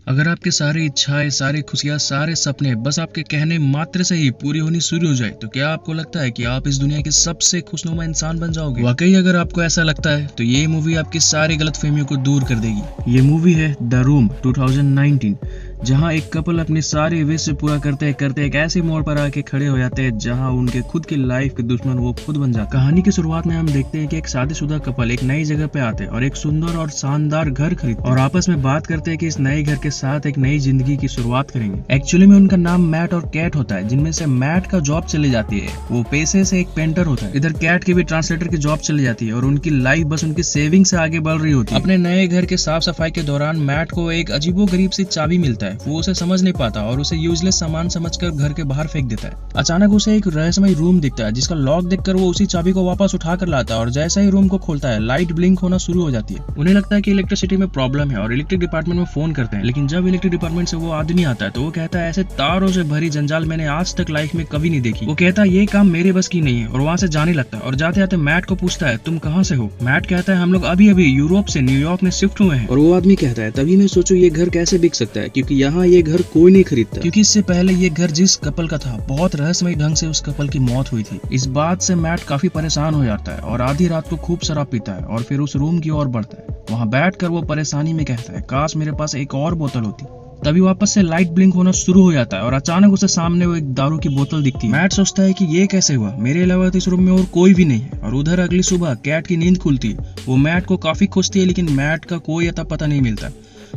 अगर आपके सारी इच्छाएं, सारी खुशियां, सारे सपने बस आपके कहने मात्र से ही पूरी होनी शुरू हो जाए तो क्या आपको लगता है कि आप इस दुनिया के सबसे खुशनुमा इंसान बन जाओगे? वाकई अगर आपको ऐसा लगता है तो ये मूवी आपकी सारी गलतफहमियों को दूर कर देगी। ये मूवी है द रूम 2019, जहां एक कपल अपनी सारी विश पूरा करते करते एक ऐसे मोड़ पर आके खड़े हो जाते हैं जहां उनके खुद की लाइफ के दुश्मन वो खुद बन जाते। कहानी की शुरुआत में हम देखते हैं कि एक शादीशुदा कपल एक नई जगह पे आते हैं और एक सुंदर और शानदार घर खरीदते और आपस में बात करते हैं कि इस नए घर के साथ एक नई जिंदगी की शुरुआत करेंगे। एक्चुअली में उनका नाम मैट और कैट होता है, जिनमें से मैट का जॉब चली जाती है, वो पेशे से एक पेंटर होता है। इधर कैट की भी ट्रांसलेटर की जॉब चली जाती है और उनकी लाइफ बस उनकी सेविंग से आगे बढ़ रही होती है। अपने नए घर के साफ सफाई के दौरान मैट को एक अजीबोगरीब सी चाबी मिलता है। वो उसे समझ नहीं पाता और उसे यूजलेस सामान समझकर घर के बाहर फेंक देता है। अचानक उसे एक रहस्यमय रूम दिखता है जिसका लॉक देखकर वो उसी चाबी को वापस उठा कर लाता है और जैसा ही रूम को खोलता है लाइट ब्लिंक होना शुरू हो जाती है। उन्हें लगता है कि इलेक्ट्रिसिटी में प्रॉब्लम है और इलेक्ट्रिक डिपार्टमेंट में फोन करते हैं, लेकिन जब इलेक्ट्रिक डिपार्टमेंट से वो आदमी आता है तो वो कहता है ऐसे तारों से भरी जंजाल मैंने आज तक लाइफ में कभी नहीं देखी। वो कहता है ये काम मेरे बस की नहीं है और वहाँ से जाने लगता है और जाते जाते मैट को पूछता है तुम कहाँ से हो? मैट कहता है हम लोग अभी अभी यूरोप से न्यूयॉर्क में शिफ्ट हुए हैं। और वो आदमी कहता है तभी मैं सोचूं ये घर कैसे बिक सकता है, क्योंकि यहाँ ये घर कोई नहीं खरीदता, क्योंकि इससे पहले ये घर जिस कपल का था बहुत रहस्यमय ढंग से उस कपल की मौत हुई थी। इस बात से मैट काफी परेशान हो जाता है और आधी रात को खूब शराब पीता है और फिर उस रूम की ओर बढ़ता है। वहाँ बैठकर वो परेशानी में कहता है काश मेरे पास एक और बोतल होती। तभी वापस से लाइट ब्लिंक होना शुरू हो जाता है और अचानक उसे सामने वो एक दारू की बोतल दिखती है। मैट सोचता है कि ये कैसे हुआ, मेरे अलावा तो इस रूम में और कोई भी नहीं है। और उधर अगली सुबह कैट की नींद खुलती है। वो मैट को काफी खोजती है लेकिन मैट का कोई अता पता नहीं मिलता।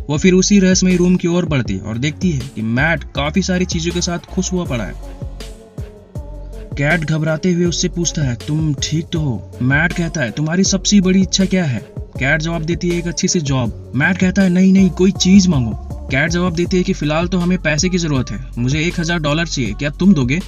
वो फिर उसी रहस्यमय रूम की ओर बढ़ती है और देखती है कि मैट काफी सारी चीजों के साथ खुश हुआ पड़ा है। कैट घबराते हुए उससे पूछता है तुम ठीक तो हो? मैट कहता है तुम्हारी सबसे बड़ी इच्छा क्या है? कैट जवाब देती है एक अच्छी सी जॉब। मैट कहता है नहीं नहीं कोई चीज मांगो। कैट जवाब देती है कि फिलहाल तो हमें पैसे की जरूरत है, मुझे $1000 चाहिए, क्या तुम दोगे?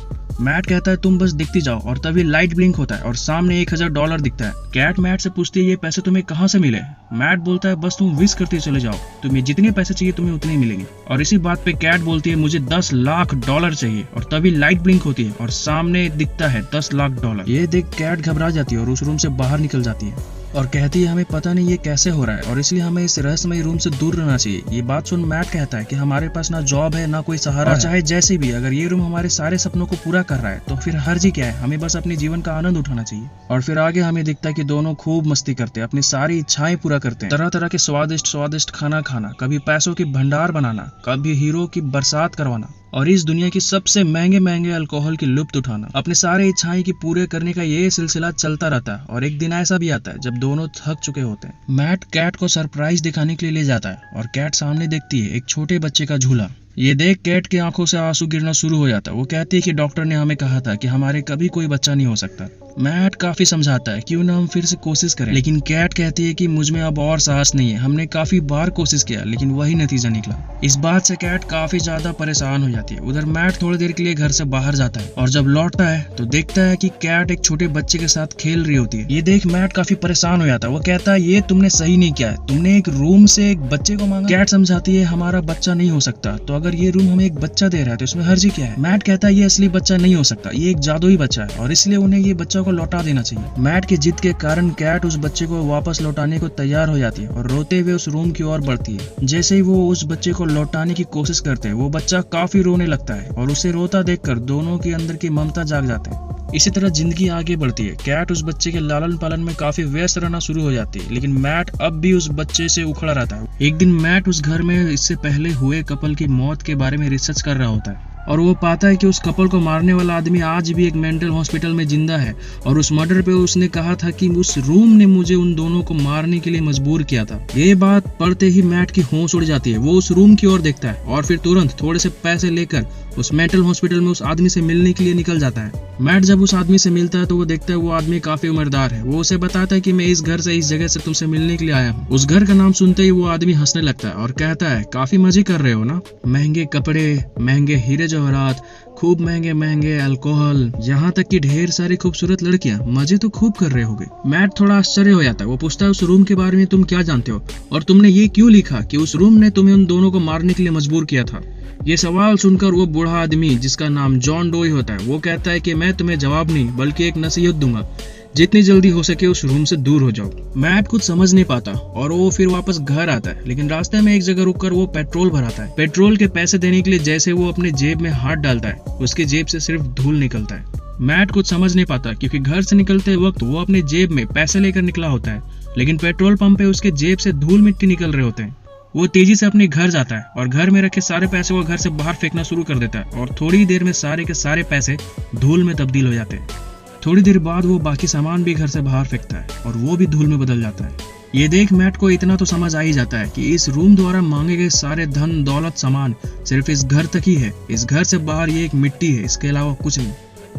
मैट कहता है तुम बस देखती जाओ और तभी लाइट ब्लिंक होता है और सामने $1000 दिखता है। कैट मैट से पूछती है ये पैसे तुम्हें कहाँ से मिले? मैट बोलता है बस तुम विश करते चले जाओ, तुम्हें जितने पैसे चाहिए तुम्हें उतने मिलेंगे। और इसी बात पे कैट बोलती है मुझे $10 लाख चाहिए और तभी लाइट ब्लिंक होती है और सामने दिखता है $10 लाख। ये देख कैट घबरा जाती है और उस रूम से बाहर निकल जाती है और कहती है हमें पता नहीं ये कैसे हो रहा है और इसलिए हमें इस रहस्यमय रूम से दूर रहना चाहिए। ये बात सुन मैट कहता है कि हमारे पास ना जॉब है ना कोई सहारा है, चाहे जैसे भी अगर ये रूम हमारे सारे सपनों को पूरा कर रहा है तो फिर हर्ज ही क्या है, हमें बस अपने जीवन का आनंद उठाना चाहिए। और फिर आगे हमें दिखता है कि दोनों खूब मस्ती करते हैं, अपनी सारी इच्छाएं पूरा करते हैं, तरह तरह के स्वादिष्ट खाना खाना, कभी पैसों की भंडार बनाना, कभी हीरो की बरसात करवाना और इस दुनिया की सबसे महंगे अल्कोहल की लुप्त उठाना। अपने सारे इच्छाएं की पूरे करने का ये सिलसिला चलता रहता है और एक दिन ऐसा भी आता है जब दोनों थक चुके होते हैं। मैट कैट को सरप्राइज दिखाने के लिए ले जाता है और कैट सामने देखती है एक छोटे बच्चे का झूला। ये देख कैट की आंखों से आंसू गिरना शुरू हो जाता है। वो कहती है कि डॉक्टर ने हमें कहा था कि हमारे कभी कोई बच्चा नहीं हो सकता। मैट काफी समझाता है क्यों ना हम फिर से कोशिश करें, लेकिन कैट कहती है कि मुझ में अब और साहस नहीं है, हमने काफी बार कोशिश किया लेकिन वही नतीजा निकला। इस बात से कैट काफी ज्यादा परेशान हो जाती है। उधर मैट थोड़ी देर के लिए घर से बाहर जाता है और जब लौटता है तो देखता है कि कैट एक छोटे बच्चे के साथ खेल रही होती है। ये देख मैट काफी परेशान हो जाता है। वो कहता है ये तुमने सही नहीं किया है, तुमने एक रूम से एक बच्चे को मांगा। कैट समझाती है हमारा बच्चा नहीं हो सकता, तो अगर ये रूम हमें एक बच्चा दे रहा है तो इसमें हर्जी क्या है? मैट कहता है ये असली बच्चा नहीं हो सकता, ये एक जादुई बच्चा है और इसलिए उन्हें ये बच्चा को लौटा देना चाहिए। मैट की जिद के कारण कैट उस बच्चे को वापस लौटाने को तैयार हो जाती है और रोते हुए उस रूम की ओर बढ़ती है। जैसे ही वो उस बच्चे को लौटाने की कोशिश करते हैं वो बच्चा काफी रोने लगता है और उसे रोता देखकर दोनों के अंदर की ममता जाग जाते हैं। इसी तरह जिंदगी आगे बढ़ती है। कैट उस बच्चे के लालन पालन में काफी व्यस्त रहना शुरू हो जाती है, लेकिन मैट अब भी उस बच्चे से उखड़ा रहता है। एक दिन मैट उस घर में इससे पहले हुए कपल की मौत के बारे में रिसर्च कर रहा होता है और वो पाता है कि उस कपल को मारने वाला आदमी आज भी एक मेंटल हॉस्पिटल में जिंदा है और उस मर्डर पे उसने कहा था कि उस रूम ने मुझे उन दोनों को मारने के लिए मजबूर किया था। ये बात पढ़ते ही मैट की होश उड़ जाती है। वो उस रूम की ओर देखता है और फिर तुरंत थोड़े से पैसे लेकर उस मेंटल हॉस्पिटल में उस आदमी से मिलने के लिए निकल जाता है। मैट जब उस आदमी से मिलता है तो वो देखता है वो आदमी काफी उम्रदार है। वो उसे बताता है कि मैं इस घर से इस जगह से तुमसे मिलने के लिए आया हूँ। उस घर का नाम सुनते ही वो आदमी हंसने लगता है और कहता है काफी मजे कर रहे हो ना, महंगे कपड़े, महंगे हीरे जवाहरात, खूब महंगे अल्कोहल, यहाँ तक कि ढेर सारी खूबसूरत लड़कियां, मजे तो खूब कर रहे होगे। मैट थोड़ा आश्चर्य हो जाता है। वो पूछता है उस रूम के बारे में तुम क्या जानते हो और तुमने ये क्यों लिखा कि उस रूम ने तुम्हें उन दोनों को मारने के लिए मजबूर किया था? ये सवाल सुनकर वो बूढ़ा आदमी जिसका नाम जॉन डोई होता है वो कहता है कि मैं तुम्हें जवाब नहीं बल्कि एक नसीहत दूंगा। जितनी जल्दी हो सके उस रूम से दूर हो जाओ। मैट कुछ समझ नहीं पाता और वो फिर वापस घर आता है, लेकिन रास्ते में एक जगह रुककर वो पेट्रोल भराता है। पेट्रोल के पैसे देने के लिए जैसे वो अपने जेब में हाथ डालता है, उसकी जेब से सिर्फ धूल निकलता है। मैट कुछ समझ नहीं पाता क्योंकि घर से निकलते वक्त वो अपने जेब में पैसे लेकर निकला होता है, लेकिन पेट्रोल पंप पे उसके जेब से धूल मिट्टी निकल रहे होते हैं। वो तेजी से अपने घर जाता है और घर में रखे सारे पैसे वो घर से बाहर फेंकना शुरू कर देता है और थोड़ी देर में सारे के सारे पैसे धूल में तब्दील हो जाते हैं। थोड़ी देर बाद वो बाकी सामान भी घर से बाहर फेंकता है और वो भी धूल में बदल जाता है। ये देख मैट को इतना तो समझ आ ही जाता है कि इस रूम द्वारा मांगे गए सारे धन दौलत सामान सिर्फ इस घर तक ही है। इस घर से बाहर ये एक मिट्टी है, इसके अलावा कुछ नहीं।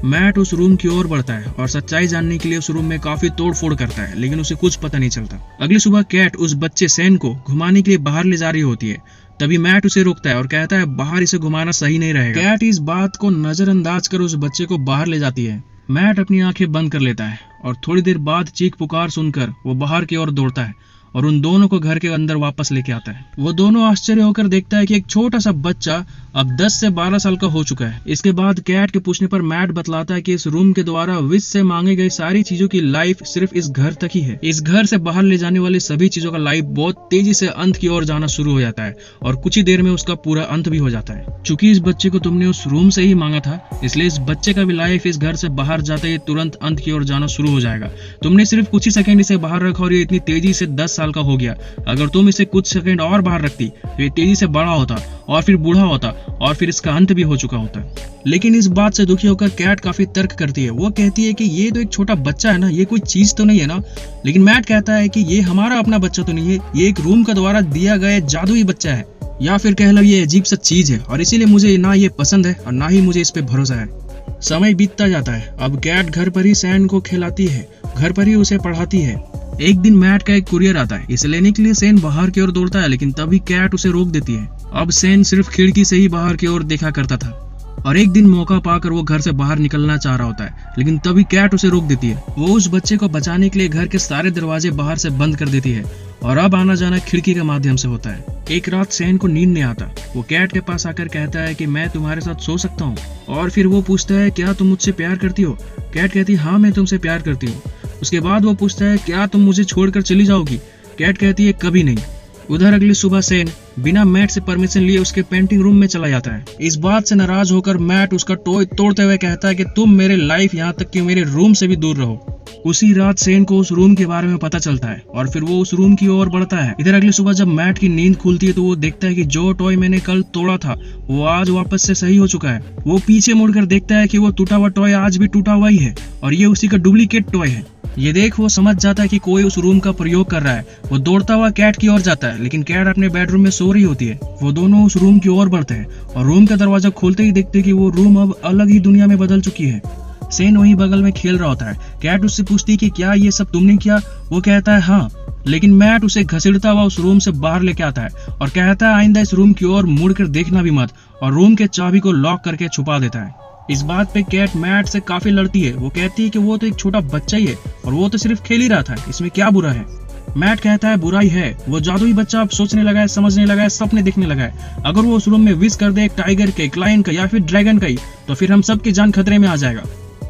मैट उस रूम की ओर बढ़ता है और सच्चाई जानने के लिए उस रूम में काफी तोड़फोड़ करता है, लेकिन उसे कुछ पता नहीं चलता। अगली सुबह कैट उस बच्चे सैन को घुमाने के लिए बाहर ले जा रही होती है। तभी मैट उसे रोकता है और कहता है बाहर इसे घुमाना सही नहीं रहेगा। कैट इस बात को नजरअंदाज कर उस बच्चे को बाहर ले जाती है। मैट अपनी आंखें बंद कर लेता है और थोड़ी देर बाद चीख पुकार सुनकर वो बाहर की ओर दौड़ता है और उन दोनों को घर के अंदर वापस लेके आता है। वो दोनों आश्चर्य होकर देखता है कि एक छोटा सा बच्चा अब 10 से 12 साल का हो चुका है। इसके बाद कैट के पूछने पर मैट बतलाता है कि इस रूम के द्वारा विश से मांगे गए सारी चीजों की लाइफ सिर्फ इस घर तक ही है। इस घर से बाहर ले जाने वाली सभी चीजों का लाइफ बहुत तेजी से अंत की ओर जाना शुरू हो जाता है और कुछ ही देर में उसका पूरा अंत भी हो जाता है। चूंकि इस बच्चे को तुमने उस रूम से ही मांगा था, इसलिए इस बच्चे का भी लाइफ इस घर से बाहर जाते ही तुरंत अंत की ओर जाना शुरू हो जाएगा। तुमने सिर्फ कुछ ही सेकंड इसे बाहर रखा और ये इतनी तेजी से 10 साल का हो गया। अगर तुम इसे कुछ सेकंड और बाहर रखती तो ये तेजी से बड़ा होता और फिर बूढ़ा होता और फिर इसका अंत भी हो चुका होता। लेकिन इस बात से दुखी होकर कैट काफी तर्क करती है। वो कहती है कि ये तो एक छोटा बच्चा है ना, ये कोई चीज तो नहीं है ना। लेकिन मैट कहता है कि ये हमारा अपना बच्चा तो नहीं है, ये एक रूम का द्वारा दिया गया जादुई बच्चा है, या फिर कह लो ये अजीब सा चीज है और इसीलिए मुझे ना ये पसंद है और ना ही मुझे इस पे भरोसा है। समय बीतता जाता है। अब कैट घर पर ही सैन को खिलाती है, घर पर ही उसे पढ़ाती है। एक दिन मैट का एक कुरियर आता है, इसे लेने के लिए सैन बाहर की ओर दौड़ता है, लेकिन तभी कैट उसे रोक देती है। अब सैन सिर्फ खिड़की से ही बाहर की ओर देखा करता था और एक दिन मौका पाकर वो घर से बाहर निकलना चाह रहा होता है, लेकिन तभी कैट उसे रोक देती है। वो उस बच्चे को बचाने के लिए घर के सारे दरवाजे बाहर से बंद कर देती है और अब आना जाना खिड़की के माध्यम से होता है। एक रात सैन को नींद नहीं आता। वो कैट के पास आकर कहता है कि मैं तुम्हारे साथ सो सकता हूँ, और फिर वो पूछता है क्या तुम मुझसे प्यार करती हो। कैट कहती है हाँ मैं तुमसे प्यार करती हूँ। उसके बाद वो पूछता है क्या तुम मुझे छोड़कर चली जाओगी। कैट कहती है कभी नहीं। उधर अगली सुबह सैन बिना मैट से परमिशन लिए उसके पेंटिंग रूम में चला जाता है। इस बात से नाराज होकर मैट उसका टॉय तोड़ते हुए कहता है कि तुम मेरे लाइफ यहाँ तक कि मेरे रूम से भी दूर रहो। उसी रात सैन को उस रूम के बारे में पता चलता है और फिर वो उस रूम की ओर बढ़ता है। इधर अगली सुबह जब मैट की नींद खुलती है तो वो देखता है कि जो टॉय मैंने कल तोड़ा था वो आज वापस से सही हो चुका है। वो पीछे मुड़कर देखता है कि वो टूटा हुआ टॉय आज भी टूटा हुआ ही है और ये उसी का डुप्लीकेट टॉय है। ये देख वो समझ जाता है कि कोई उस रूम का प्रयोग कर रहा है। वो दौड़ता हुआ कैट की ओर जाता है, लेकिन कैट अपने बेडरूम में सो रही होती है। वो दोनों उस रूम की ओर बढ़ते हैं और रूम का दरवाजा खोलते ही देखते हैं कि वो रूम अब अलग ही दुनिया में बदल चुकी है। सैन वहीं बगल में खेल रहा होता है। कैट उससे पूछती है कि क्या ये सब तुमने किया। वो कहता है हाँ, लेकिन मैट उसे घसीटता हुआ उस रूम से बाहर लेके आता है और कहता है आइंदा इस रूम की ओर मुड़कर देखना भी मत, और रूम के चाबी को लॉक करके छुपा देता है। इस बात पे कैट मैट से काफी लड़ती है। वो कहती है कि वो तो एक छोटा बच्चा ही है और वो तो सिर्फ खेल ही रहा था, इसमें क्या बुरा है। मैट कहता है बुराई है, वो जादुई बच्चा अब सोचने लगा है, समझने लगा है, सपने देखने लगा है। अगर वो उस रूम में विश कर दे एक टाइगर के, एक लायन का या फिर ड्रैगन का ही, तो फिर हम सबकी जान खतरे में आ जाएगा।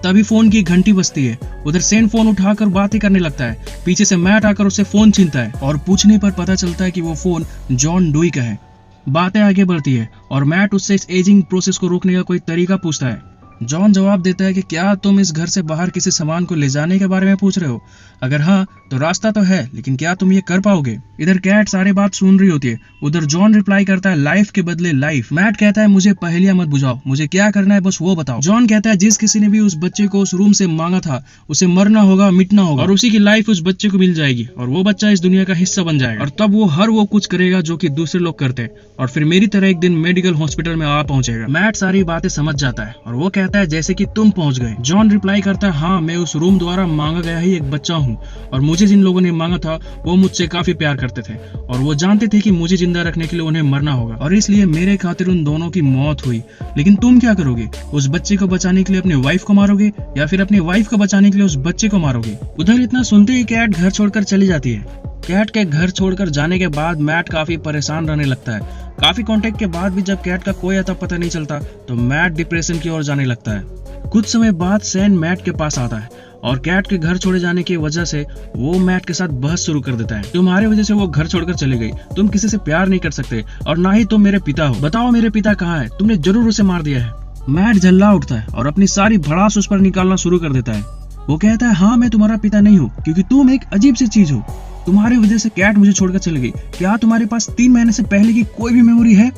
तभी फोन की घंटी बजती है। उधर सैन फोन उठाकर बातें करने लगता है। पीछे से मैट आकर उसे फोन छीनता है और पूछने पर पता चलता है कि वो फोन जॉन डुई का है। बातें आगे बढ़ती है और मैट उससे इस एजिंग प्रोसेस को रोकने का कोई तरीका पूछता है। जॉन जवाब देता है कि क्या तुम इस घर से बाहर किसी सामान को ले जाने के बारे में पूछ रहे हो। अगर हाँ तो रास्ता तो है, लेकिन क्या तुम ये कर पाओगे। इधर कैट सारी बात सुन रही होती है। उधर जॉन रिप्लाई करता है लाइफ के बदले लाइफ। मैट कहता है मुझे पहेलियां मत बुझाओ, मुझे क्या करना है बस वो बताओ। जॉन कहता है जिस किसी ने भी उस बच्चे को उस रूम से मांगा था उसे मरना होगा, मिटना होगा, और उसी की लाइफ उस बच्चे को मिल जाएगी और वो बच्चा इस दुनिया का हिस्सा बन जाएगा और तब वो कुछ करेगा जो कि दूसरे लोग करते हैं और फिर मेरी तरह एक दिन मेडिकल हॉस्पिटल में आ पहुंचेगा। मैट सारी बातें समझ जाता है और वो कहता है जैसे कि तुम पहुंच गए। जॉन रिप्लाई करता है हाँ मैं उस रूम द्वारा मांगा गया ही एक बच्चा हूँ और मुझे जिन लोगों ने मांगा था वो मुझसे काफी प्यार करते थे और वो जानते थे कि मुझे जिंदा रखने के लिए उन्हें मरना होगा और इसलिए मेरे खातिर उन दोनों की मौत हुई। लेकिन तुम क्या करोगे? उस बच्चे को बचाने के लिए अपनी वाइफ को मारोगे या फिर अपनी वाइफ को बचाने के लिए उस बच्चे को मारोगे? उधर इतना सुनते ही कैट घर छोड़कर चली जाती है। कैट के घर छोड़कर जाने के बाद मैट काफी परेशान रहने लगता है। काफी कांटेक्ट के बाद भी जब कैट का कोई अता पता नहीं चलता तो मैट डिप्रेशन की ओर जाने लगता है। कुछ समय बाद सैन मैट के पास आता है और कैट के घर छोड़े जाने की वजह से वो मैट के साथ बहस शुरू कर देता है। तुम्हारे वजह से वो घर छोड़कर चली गई, तुम किसी से प्यार नहीं कर सकते और ना ही तुम मेरे पिता हो। बताओ मेरे पिता कहाँ है? तुमने जरूर उसे मार दिया है। मैट झल्ला उठता है और अपनी सारी भड़ास उस पर निकालना शुरू कर देता है। वो कहता है, हाँ मैं तुम्हारा पिता नहीं हूँ, क्योंकि तुम एक अजीब सी चीज हो। तुम्हारी वजह से कैट मुझे छोड़कर चली गई। क्या तुम्हारे पास 3 महीने से पहले की कोई भी मेमोरी है?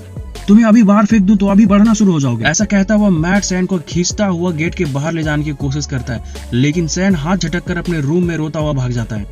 तुम्हें अभी बाहर फेंक दूं तो अभी बढ़ना शुरू हो जाओगे। ऐसा कहता हुआ मैट सैन को खींचता हुआ गेट के बाहर ले जाने की कोशिश करता है, लेकिन सैन हाथ झटक कर अपने रूम में रोता हुआ भाग जाता है।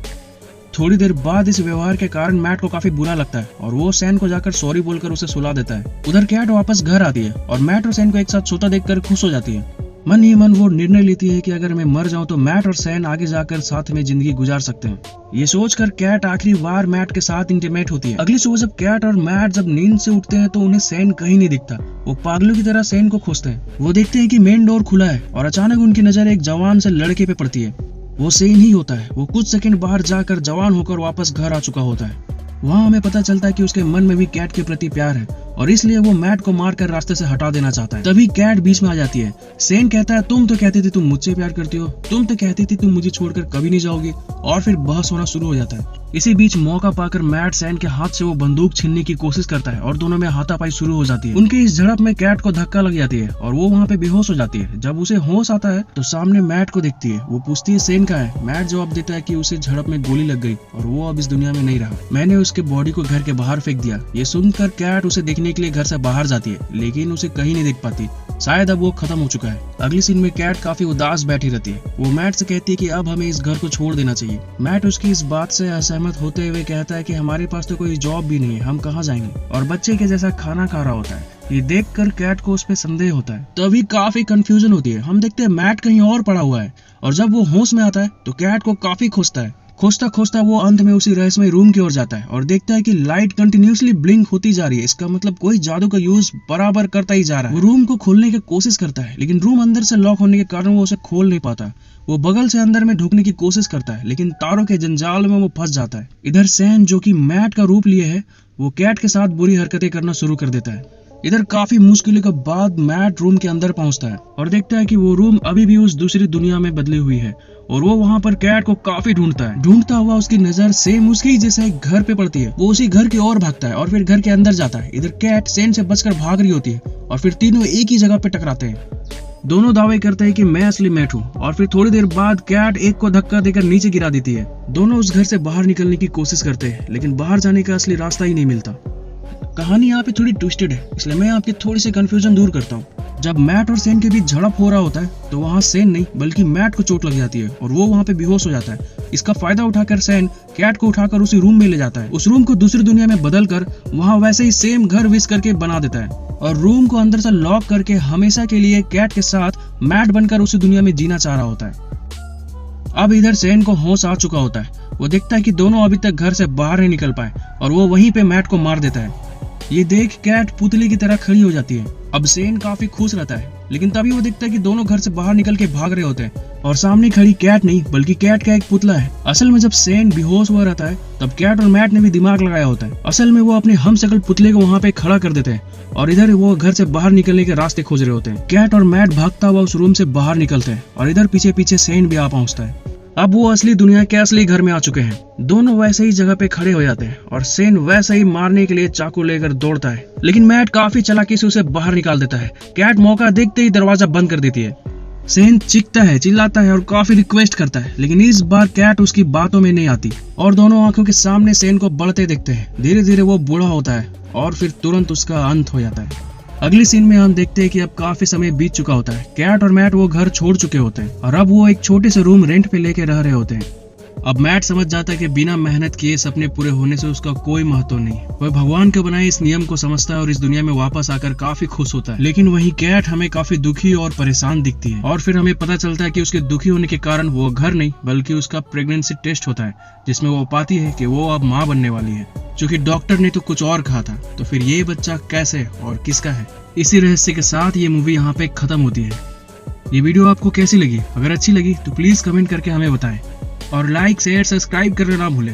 थोड़ी देर बाद इस व्यवहार के कारण मैट को काफी बुरा लगता है और वो सैन को जाकर सॉरी बोलकर उसे सुला देता है। उधर कैट वापस घर आती है और मैट और सैन को एक साथ सोता देखकर खुश हो जाती है। मन ही मन वो निर्णय लेती है कि अगर मैं मर जाऊं तो मैट और सैन आगे जाकर साथ में जिंदगी गुजार सकते हैं। ये सोचकर कैट आखिरी बार मैट के साथ इंटीमेट होती है। अगली सुबह जब कैट और मैट जब नींद से उठते हैं तो उन्हें सैन कहीं नहीं दिखता। वो पागलों की तरह सैन को खोजते हैं। वो देखते हैं कि मेन डोर खुला है और अचानक उनकी नजर एक जवान से लड़के पे पड़ती है। वो सैन ही होता है। वो कुछ सेकंड बाहर जाकर जवान होकर वापस घर आ चुका होता है। वहाँ हमें पता चलता है कि उसके मन में भी कैट के प्रति प्यार है और इसलिए वो मैट को मारकर रास्ते से हटा देना चाहता है। तभी कैट बीच में आ जाती है। सैन कहता है, तुम तो कहती थी तुम मुझसे प्यार करती हो, तुम तो कहती थी तुम मुझे छोड़कर कभी नहीं जाओगी, और फिर बहस होना शुरू हो जाता है। इसी बीच मौका पाकर मैट सैन के हाथ से वो बंदूक छीनने की कोशिश करता है और दोनों में हाथापाई शुरू हो जाती है। उनके इस झड़प में कैट को धक्का लग जाती है और वो वहाँ पे बेहोश हो जाती है। जब उसे होश आता है तो सामने मैट को देखती है। वो पूछती है, सैन कहाँ है? मैट जवाब देता है कि उसे झड़प में गोली लग गई और वो अब इस दुनिया में नहीं रहा। मैंने उसके बॉडी को घर के बाहर फेंक दिया। ये सुनकर कैट उसे देखने के लिए घर से बाहर जाती है, लेकिन उसे कहीं नहीं देख पाती। शायद अब वो खत्म हो चुका है। अगली सीन में कैट काफी उदास बैठी रहती है। वो मैट से कहती है कि अब हमें इस घर को छोड़ देना चाहिए। मैट उसकी इस बात से असहमत होते हुए कहता है कि हमारे पास तो कोई जॉब भी नहीं है, हम कहाँ जाएंगे, और बच्चे के जैसा खाना खा रहा होता है। ये देखकर कैट को उस पर संदेह होता है। तभी काफी कंफ्यूजन होती है। हम देखते हैं मैट कहीं और पड़ा हुआ है और जब वो होश में आता है तो कैट को काफी खोजता है। खोजता खोजता वो अंत में उसी रहस्यमय रूम की ओर जाता है और देखता है कि लाइट कंटिन्यूसली ब्लिंक होती जा रही है। इसका मतलब कोई जादू का यूज बराबर करता ही जा रहा है। वो रूम को खोलने की कोशिश करता है, लेकिन रूम अंदर से लॉक होने के कारण वो उसे खोल नहीं पाता। वो बगल से अंदर में ढुकने की कोशिश करता है, लेकिन तारों के जंजाल में वो फंस जाता है। इधर सैन, जो कि मैट का रूप लिए है, वो कैट के साथ बुरी हरकतें करना शुरू कर देता है। इधर काफी मुश्किलों के बाद मैट रूम के अंदर पहुंचता है और देखता है कि वो रूम अभी भी उस दूसरी दुनिया में बदली हुई है और वो वहाँ पर कैट को काफी ढूंढता है। ढूंढता हुआ उसकी नजर सेम उसके ही जैसा एक घर पे पड़ती है। वो उसी घर की ओर भागता है और फिर घर के अंदर जाता है। इधर कैट सैन से बचकर भाग रही होती है और फिर तीनों एक ही जगह पे टकराते हैं। दोनों दावे करते हैं कि मैं असली मैट हूँ और फिर थोड़ी देर बाद कैट एक को धक्का देकर नीचे गिरा देती है। दोनों उस घर से बाहर निकलने की कोशिश करते हैं, लेकिन बाहर जाने का असली रास्ता ही नहीं मिलता। कहानी यहाँ पे थोड़ी ट्विस्टेड है, इसलिए मैं आपकी थोड़ी सी कंफ्यूजन दूर करता हूँ। जब मैट और सैन के बीच झड़प हो रहा होता है तो वहाँ सैन नहीं बल्कि मैट को चोट लग जाती है और वो वहाँ पे बेहोश हो जाता है। इसका फायदा उठाकर सैन कैट को उठाकर उसी रूम में ले जाता है। उस रूम को दूसरी दुनिया में बदलकर वहाँ वैसे ही सेम घर विश करके बना देता है और रूम को अंदर से लॉक करके हमेशा के लिए कैट के साथ मैट बनकर उसी दुनिया में जीना चाह रहा होता है। अब इधर सैन को होश आ चुका होता है। वो देखता है कि दोनों अभी तक घर से बाहर नहीं निकल पाए और वो वहीं पे मैट को मार देता है। ये देख कैट पुतले की तरह खड़ी हो जाती है। अब सैन काफी खुश रहता है, लेकिन तभी वो देखता है कि दोनों घर से बाहर निकल के भाग रहे होते हैं और सामने खड़ी कैट नहीं बल्कि कैट का एक पुतला है। असल में जब सैन बेहोश हुआ रहता है तब कैट और मैट ने भी दिमाग लगाया होता है। असल में वो अपने हमशक्ल पुतले को वहाँ पे खड़ा कर देते हैं और इधर वो घर से बाहर निकलने के रास्ते खोज रहे होते हैं। कैट और मैट भागता हुआ उस रूम से बाहर निकलते हैं और इधर पीछे पीछे सैन भी आ पहुंचता है। अब वो असली दुनिया के असली घर में आ चुके हैं। दोनों वैसे ही जगह पे खड़े हो जाते हैं और सैन वैसे ही मारने के लिए चाकू लेकर दौड़ता है, लेकिन मैट काफी चालाकी से उसे बाहर निकाल देता है। कैट मौका देखते ही दरवाजा बंद कर देती है। सैन चीखता है, चिल्लाता है और काफी रिक्वेस्ट करता है, लेकिन इस बार कैट उसकी बातों में नहीं आती और दोनों आंखों के सामने सैन को बढ़ते देखते हैं। धीरे धीरे वो बूढ़ा होता है और फिर तुरंत उसका अंत हो जाता है। अगली सीन में हम देखते हैं कि अब काफी समय बीत चुका होता है। कैट और मैट वो घर छोड़ चुके होते हैं और अब वो एक छोटे से रूम रेंट पे लेके रह रहे होते हैं। अब मैट समझ जाता है कि बिना मेहनत किए सपने पूरे होने से उसका कोई महत्व नहीं। वह भगवान के बनाए इस नियम को समझता है और इस दुनिया में वापस आकर काफी खुश होता है। लेकिन वहीं कैट हमें काफी दुखी और परेशान दिखती है और फिर हमें पता चलता है कि उसके दुखी होने के कारण वो घर नहीं बल्कि उसका प्रेगनेंसी टेस्ट होता है, जिसमें वो पाती है कि वो अब माँ बनने वाली है, क्योंकि डॉक्टर ने तो कुछ और कहा था। तो फिर ये बच्चा कैसे और किसका है? इसी रहस्य के साथ ये मूवी यहाँ पे खत्म होती है। ये वीडियो आपको कैसी लगी? अगर अच्छी लगी तो प्लीज कमेंट करके हमें बताएं और लाइक शेयर सब्सक्राइब करना ना भूलें।